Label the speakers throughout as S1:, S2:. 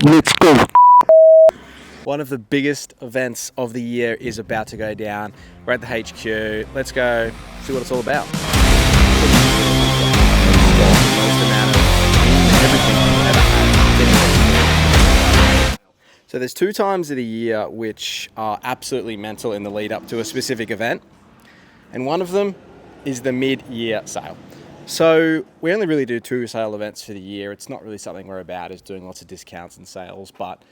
S1: Let's go.
S2: One of the biggest events of the year is about to go down. We're at the HQ. Let's go see what it's all about. So there's 2 times of the year which are absolutely mental in the lead up to a specific event. And one of them is the mid-year sale. So we only really do 2 sale events for the year. It's not really something we're about, is doing lots of discounts and sales, but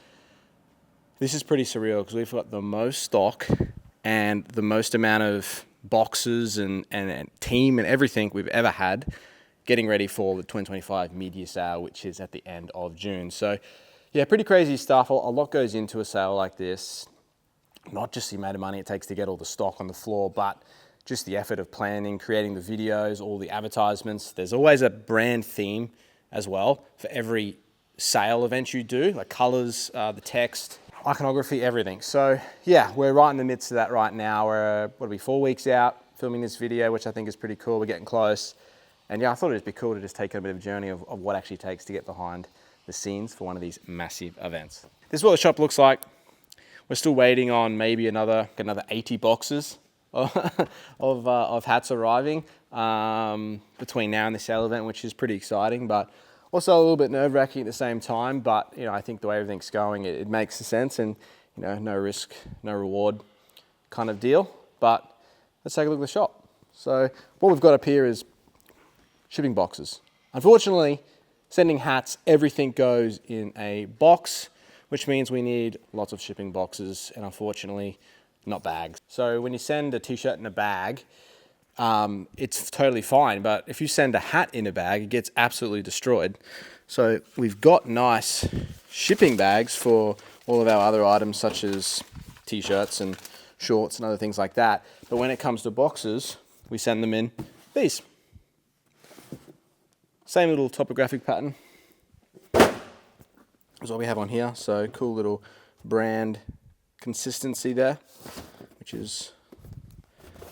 S2: this is pretty surreal because we've got the most stock and the most amount of boxes and team and everything we've ever had getting ready for the 2025 mid-year sale, which is at the end of June. So yeah, pretty crazy stuff. A lot goes into a sale like this. Not just the amount of money it takes to get all the stock on the floor, but just the effort of planning, creating the videos, all the advertisements. There's always a brand theme as well for every sale event you do, like colors, the text, iconography, everything. So yeah, we're right in the midst of that right now. We're, 4 weeks out filming this video, which I think is pretty cool. We're getting close. And yeah, I thought it'd be cool to just take a bit of a journey of what actually takes to get behind the scenes for one of these massive events. This is what the shop looks like. We're still waiting on maybe another 80 boxes of hats arriving between now and the sale event, which is pretty exciting, but also a little bit nerve-wracking at the same time. But you know, I think the way everything's going, it makes sense, and you know, no risk, no reward kind of deal. But let's take a look at the shop. So what we've got up here is shipping boxes. Unfortunately, sending hats, everything goes in a box, which means we need lots of shipping boxes, and unfortunately, not bags. So when you send a t-shirt in a bag, it's totally fine, but if you send a hat in a bag, it gets absolutely destroyed. So we've got nice shipping bags for all of our other items, such as t-shirts and shorts and other things like that. But when it comes to boxes, we send them in these. Same little topographic pattern is what we have on here. So cool little brand consistency there, which is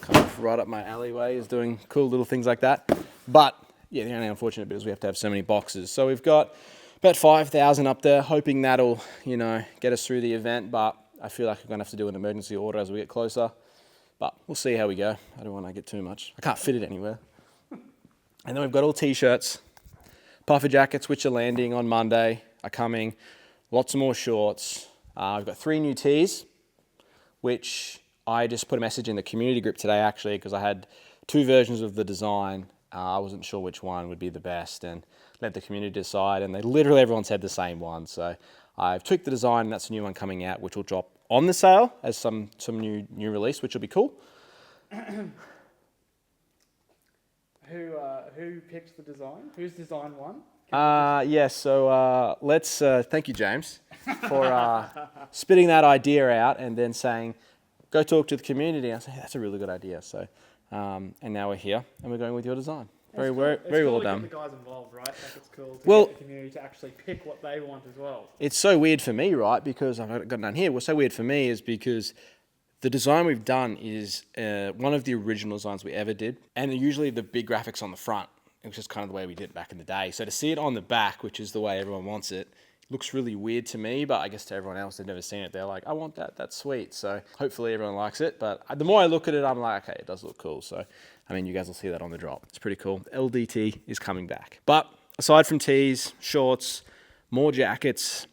S2: kind of right up my alleyway, is doing cool little things like that. But yeah, the only unfortunate bit is we have to have so many boxes. So we've got about 5,000 up there, hoping that'll, you know, get us through the event. But I feel like we're gonna have to do an emergency order as we get closer. But we'll see how we go. I don't want to get too much. I can't fit it anywhere. And then we've got all t-shirts, puffer jackets, which are landing on Monday, are coming. Lots of more shorts. I've got 3 new tees, which I just put a message in the community group today, actually, because I had 2 versions of the design. I wasn't sure which one would be the best, and let the community decide, and literally everyone said the same one. So I've tweaked the design, and that's a new one coming out, which will drop on the sale as some new release, which will be cool.
S3: Who picked the design? Whose design won?
S2: Yes, so let's thank you, James, for spitting that idea out and then saying, go talk to the community. I say, hey, that's a really good idea. So, and now we're here and we're going with your design. Very well done.
S3: Get the guys involved, right? Like it's cool to
S2: Well,
S3: get the community to actually pick what they want as well.
S2: It's so weird for me, right? Because I've got none here. What's so weird for me is because the design we've done is one of the original designs we ever did. And usually the big graphics on the front, which is kind of the way we did it back in the day. So to see it on the back, which is the way everyone wants it, looks really weird to me, but I guess to everyone else, they've never seen it. They're like, I want that, that's sweet. So hopefully everyone likes it. But the more I look at it, I'm like, okay, it does look cool. So, I mean, you guys will see that on the drop. It's pretty cool. LDT is coming back. But aside from tees, shorts, more jackets,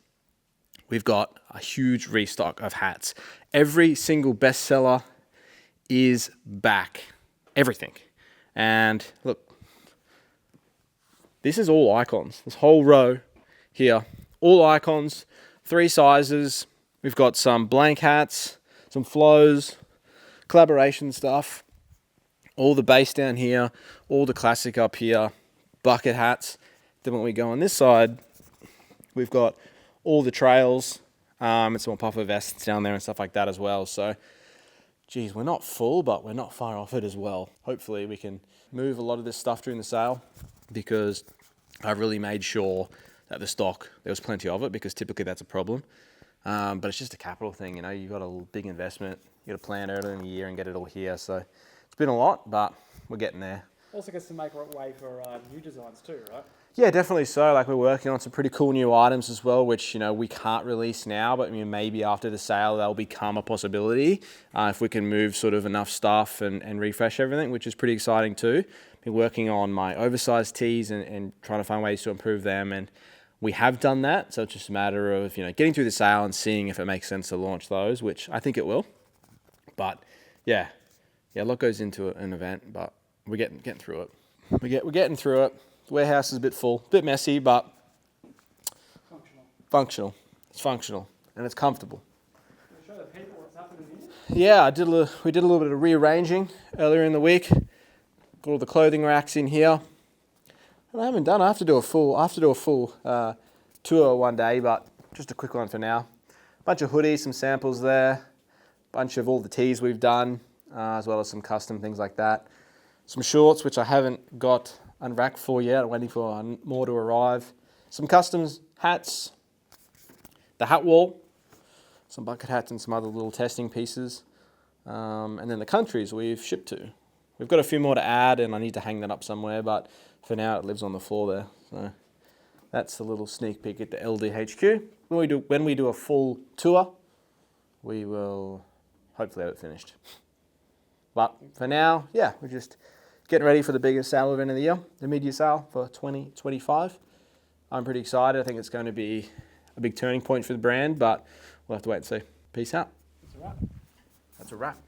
S2: we've got a huge restock of hats. Every single bestseller is back. Everything. And look, this is all icons. This whole row here, all icons, 3 sizes. We've got some blank hats, some flows, collaboration stuff, all the base down here, all the classic up here, bucket hats. Then when we go on this side, we've got all the trails, and some more puffer vests down there and stuff like that as well. So, geez, we're not full, but we're not far off it as well. Hopefully we can move a lot of this stuff during the sale, because I've really made sure that the stock, there was plenty of it, because typically that's a problem. But it's just a capital thing, you know, you've got a big investment, you got to plan early in the year and get it all here. So it's been a lot, but we're getting there.
S3: Also gets to make way for new designs too, right?
S2: Yeah, definitely so. Like we're working on some pretty cool new items as well, which we can't release now, but maybe after the sale they'll become a possibility if we can move sort of enough stuff and refresh everything, which is pretty exciting too. Been working on my oversized tees and trying to find ways to improve them, and we have done that. So it's just a matter of getting through the sale and seeing if it makes sense to launch those, which I think it will. But yeah, a lot goes into an event, but we're getting through it. We're getting through it. The warehouse is a bit full, a bit messy, but functional. It's functional and it's comfortable.
S3: Can you show the people what's happening here?
S2: Yeah, we did a little bit of rearranging earlier in the week. Got all the clothing racks in here. And I haven't done. I have to do a full tour one day, but just a quick one for now. Bunch of hoodies, some samples there. Bunch of all the tees we've done, as well as some custom things like that. Some shorts, which I haven't got unracked for yet. I'm waiting for more to arrive. Some customs hats. The hat wall. Some bucket hats and some other little testing pieces. And then the countries we've shipped to. We've got a few more to add, and I need to hang that up somewhere, but for now it lives on the floor there. So that's a little sneak peek at the LDHQ. When we do a full tour, we will hopefully have it finished. But for now, yeah, we're just getting ready for the biggest sale event of the year, the mid-year sale for 2025. I'm pretty excited. I think it's going to be a big turning point for the brand, but we'll have to wait and see. Peace out.
S3: That's a wrap.
S2: That's a wrap.